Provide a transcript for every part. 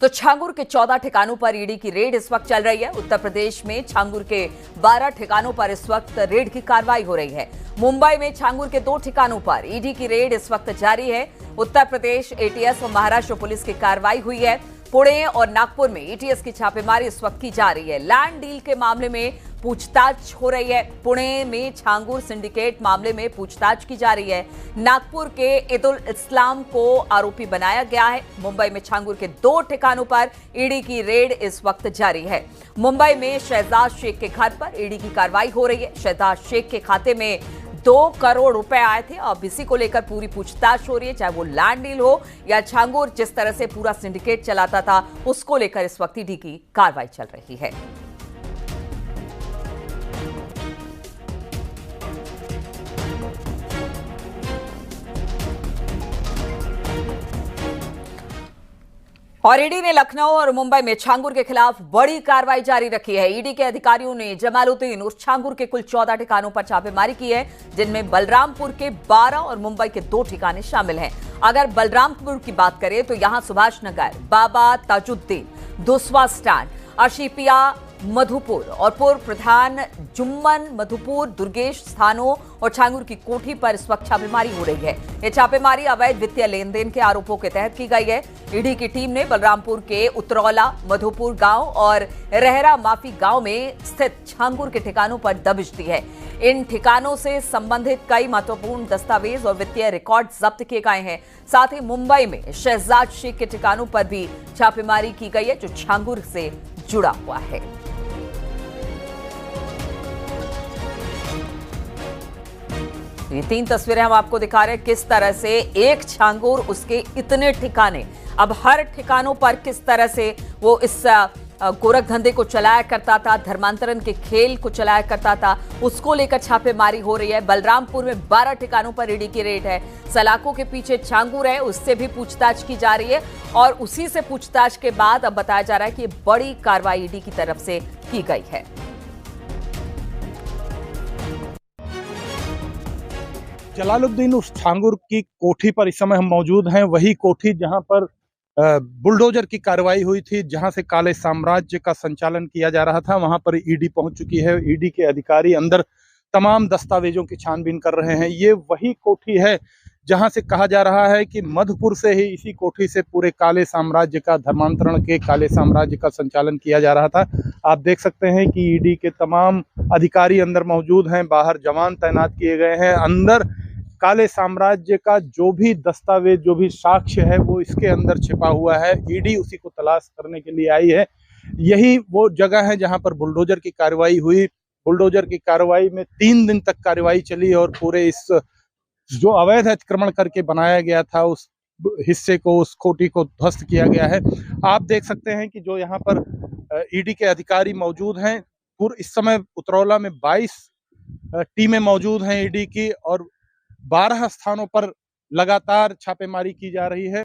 तो छांगुर के 14 ठिकानों पर ईडी की रेड इस वक्त चल रही है। उत्तर प्रदेश में छांगुर के 12 ठिकानों पर इस वक्त रेड की कार्रवाई हो रही है। मुंबई में छांगुर के 2 ठिकानों पर ईडी की रेड इस वक्त जारी है। उत्तर प्रदेश एटीएस और महाराष्ट्र पुलिस की कार्रवाई हुई है। पुणे और नागपुर में एटीएस की छापेमारी इस वक्त की जा रही है। लैंड डील के मामले में पूछताछ हो रही है। पुणे में छांगुर सिंडिकेट मामले में पूछताछ की जा रही है। नागपुर के ईदुल इस्लाम को आरोपी बनाया गया है। मुंबई में छांगुर के 2 ठिकानों पर ईडी की रेड इस वक्त जारी है। मुंबई में शहजाद शेख के घर पर ईडी की कार्रवाई हो रही है। शहजाद शेख के खाते में 2 करोड़ रुपए आए थे। अब इसी को लेकर पूरी पूछताछ हो रही है, चाहे वो लैंड डील हो या छांगुर जिस तरह से पूरा सिंडिकेट चलाता था, उसको लेकर इस वक्त ईडी की कार्रवाई चल रही है। और ईडी ने लखनऊ और मुंबई में छांगुर के खिलाफ बड़ी कार्रवाई जारी रखी है। ईडी के अधिकारियों ने जमालुद्दीन और छांगुर के कुल 14 ठिकानों पर छापेमारी की है, जिनमें बलरामपुर के 12 और मुंबई के 2 ठिकाने शामिल हैं। अगर बलरामपुर की बात करें तो यहां सुभाष नगर, बाबा ताजुद्दीन, दुस्वा स्टैंड, अशीपिया, मधुपुर और पूर्व प्रधान जुम्मन, मधुपुर, दुर्गेश स्थानों और छांगुर की कोठी पर इस वक्त छापेमारी हो रही है। यह छापेमारी अवैध वित्तीय लेन देन के आरोपों के तहत की गई है। ईडी की टीम ने बलरामपुर के उतरौला, मधुपुर गांव और रहरा माफी गांव में स्थित छांगुर के ठिकानों पर दबिश दी है। इन ठिकानों से संबंधित कई महत्वपूर्ण दस्तावेज और वित्तीय रिकॉर्ड जब्त किए गए हैं। साथ ही मुंबई में शहजाद शेख के ठिकानों पर भी छापेमारी की गई है, जो छांगुर से जुड़ा हुआ है। ये 3 तस्वीरें हम आपको दिखा रहे हैं, किस तरह से एक छांगुर, उसके इतने ठिकाने। अब हर ठिकानों पर किस तरह से वो इस गोरख धंधे को चलाया करता था, धर्मांतरण के खेल को चलाया करता था, उसको लेकर छापेमारी हो रही है। बलरामपुर में 12 ठिकानों पर ईडी की रेड है। सलाखों के पीछे छांगुर है, उससे भी पूछताछ की जा रही है और उसी से पूछताछ के बाद अब बताया जा रहा है कि बड़ी कार्रवाई ईडी की तरफ से की गई है। जलालुद्दीन उस छांगुर की कोठी पर इस समय हम मौजूद हैं। वही कोठी जहां पर बुलडोजर की कार्रवाई हुई थी, जहां से काले साम्राज्य का संचालन किया जा रहा था, वहां पर ईडी पहुंच चुकी है। ईडी के अधिकारी अंदर तमाम दस्तावेजों की छानबीन कर रहे हैं। ये वही कोठी है जहां से कहा जा रहा है कि मधुपुर से ही, इसी कोठी से पूरे काले साम्राज्य का, धर्मांतरण के काले साम्राज्य का संचालन किया जा रहा था। आप देख सकते हैं कि ईडी के तमाम अधिकारी अंदर मौजूद हैं, बाहर जवान तैनात किए गए हैं। अंदर काले साम्राज्य का जो भी दस्तावेज, जो भी साक्ष्य है, वो इसके अंदर छिपा हुआ है। ईडी उसी को तलाश करने के लिए आई है। यही वो जगह है जहां पर बुलडोजर की कार्रवाई हुई। बुलडोजर की कार्रवाई में 3 दिन तक कार्रवाई चली और पूरे इस जो अवैध अतिक्रमण करके बनाया गया था, उस हिस्से को, उस कोठी को ध्वस्त किया गया है। आप देख सकते हैं कि जो यहाँ पर ईडी के अधिकारी मौजूद हैं, इस समय उतरौला में 22 टीमें मौजूद हैं ईडी की और 12 स्थानों पर लगातार छापेमारी की जा रही है।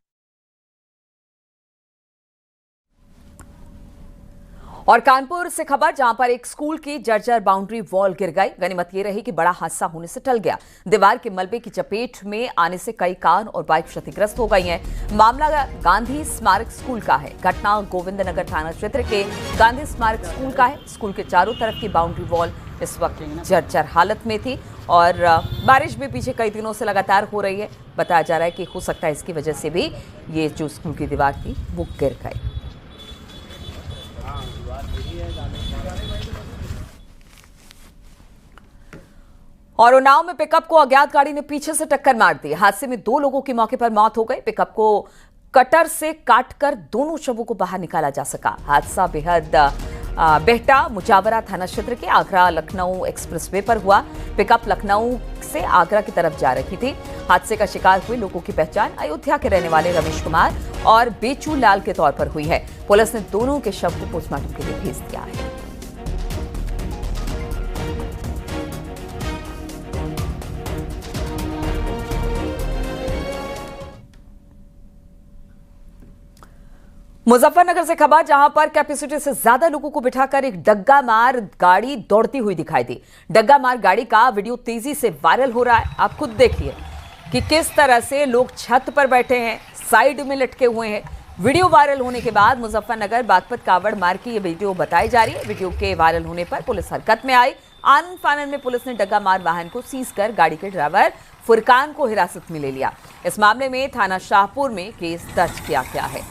और कानपुर से खबर, जहां पर एक स्कूल की जर्जर बाउंड्री वॉल गिर गई। गनीमत ये रही कि बड़ा हादसा होने से टल गया। दीवार के मलबे की चपेट में आने से कई कार और बाइक क्षतिग्रस्त हो गई हैं। मामला गांधी स्मारक स्कूल का है। घटना गोविंदनगर थाना क्षेत्र के गांधी स्मारक स्कूल का है। स्कूल के चारों तरफ की बाउंड्री वॉल इस वक्त जर्जर हालत में थी और बारिश भी पीछे कई दिनों से लगातार हो रही है। बताया जा रहा है कि हो सकता है इसकी वजह से भी ये जो स्कूल की दीवार थी वो गिर गई। और उन्नाव में पिकअप को अज्ञात गाड़ी ने पीछे से टक्कर मार दी। हादसे में 2 लोगों की मौके पर मौत हो गई। पिकअप को कटर से काटकर दोनों शवों को बाहर निकाला जा सका। हादसा बेहद बेहटा मुजावरा थाना क्षेत्र के आगरा लखनऊ एक्सप्रेसवे पर हुआ। पिकअप लखनऊ से आगरा की तरफ जा रही थी। हादसे का शिकार हुए लोगों की पहचान अयोध्या के रहने वाले रमेश कुमार और बेचू लाल के तौर पर हुई है। पुलिस ने दोनों के शव को पोस्टमार्टम के लिए भेज दिया है। मुजफ्फरनगर से खबर, जहां पर कैपेसिटी से ज्यादा लोगों को बिठाकर एक डग्गा मार गाड़ी दौड़ती हुई दिखाई दी। डग्गा मार गाड़ी का वीडियो तेजी से वायरल हो रहा है। आप खुद देखिए कि किस तरह से लोग छत पर बैठे हैं, साइड में लटके हुए हैं, वीडियो वायरल होने के बाद मुजफ्फरनगर बागपत कावड़ मार्ग की ये वीडियो बताई जा रही है। वीडियो के वायरल होने पर पुलिस हरकत में आई। आनन फानन में पुलिस ने डग्गा मार वाहन को सीज कर गाड़ी के ड्राइवर फुरकान को हिरासत में ले लिया। इस मामले में थाना शाहपुर में केस दर्ज किया गया है।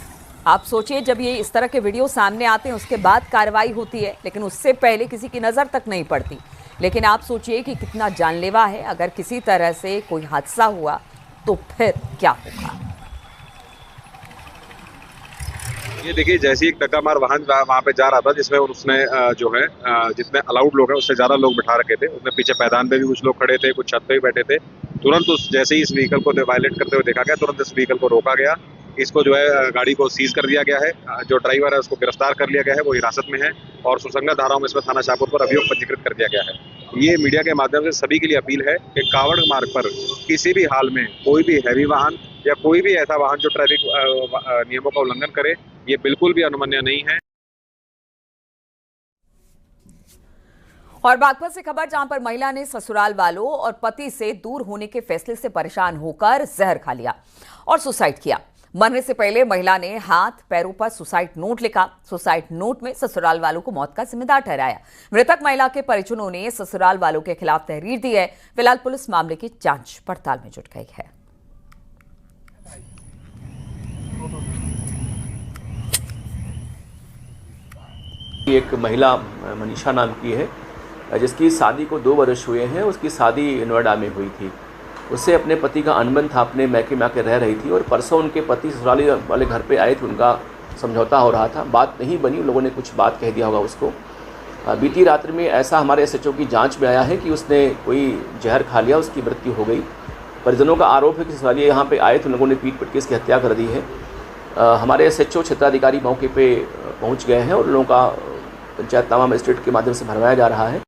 आप सोचिए, जब ये इस तरह के वीडियो सामने आते हैं उसके बाद कार्रवाई होती है, लेकिन उससे पहले किसी की नज़र तक नहीं पड़ती। लेकिन आप सोचिए कि कितना जानलेवा है। अगर किसी तरह से कोई हादसा हुआ तो फिर क्या होगा। ये देखिए, जैसे एक डग्गा मार वाहन वहाँ पे जा रहा था जिसमें उसने जो है जितने अलाउड लोग हैं उससे ज़्यादा लोग बिठा रखे थे। उसमें पीछे मैदान पे भी कुछ लोग खड़े थे, कुछ छत पे भी बैठे थे। तुरंत जैसे ही इस व्हीकल को वायलेट करते हुए देखा गया, तुरंत इस व्हीकल को रोका गया। इसको जो है गाड़ी को सीज कर दिया गया है। जो ड्राइवर है उसको गिरफ्तार कर लिया गया है, वो हिरासत में है और सुसंगत धाराओं में इसमें थाना शाहपुर पर अभियोग पंजीकृत कर दिया गया है। ये मीडिया के माध्यम से सभी के लिए अपील है कि कावड़ मार्ग पर किसी भी हाल में कोई भी हैवी वाहन या कोई भी ऐसा वाहन जो ट्रैफिक नियमों का उल्लंघन करे, ये बिल्कुल भी अनुमन्य नहीं है। और बागपत से खबर, जहां पर महिला ने ससुराल वालों और पति से दूर होने के फैसले से परेशान होकर जहर खा लिया और सुसाइड किया। मरने से पहले महिला ने हाथ पैरों पर सुसाइड नोट लिखा। सुसाइड नोट में ससुराल वालों को मौत का जिम्मेदार ठहराया। मृतक महिला के परिजनों ने ससुराल वालों के खिलाफ तहरीर दी है। फिलहाल पुलिस मामले की जांच पड़ताल में जुट गई है। एक महिला मनीषा नाम की है, जिसकी शादी को 2 वर्ष हुए हैं। उसकी शादी नोएडा में हुई थी। उससे अपने पति का अनबन था, अपने मैके में आकर रह रही थी और परसों उनके पति ससुराल वाले घर पे आए थे। उनका समझौता हो रहा था, बात नहीं बनी। लोगों ने कुछ बात कह दिया होगा उसको। बीती रात्रि में ऐसा हमारे SHO की जांच में आया है कि उसने कोई जहर खा लिया, उसकी मृत्यु हो गई। परिजनों का आरोप है कि ससुराली यहाँ पे आए थे, लोगों ने पीट के इसकी हत्या कर दी है। हमारे SHO क्षेत्राधिकारी मौके पे पहुँच गए हैं और लोगों का पंचायतनामा मजिस्ट्रेट के माध्यम से भरवाया जा रहा है।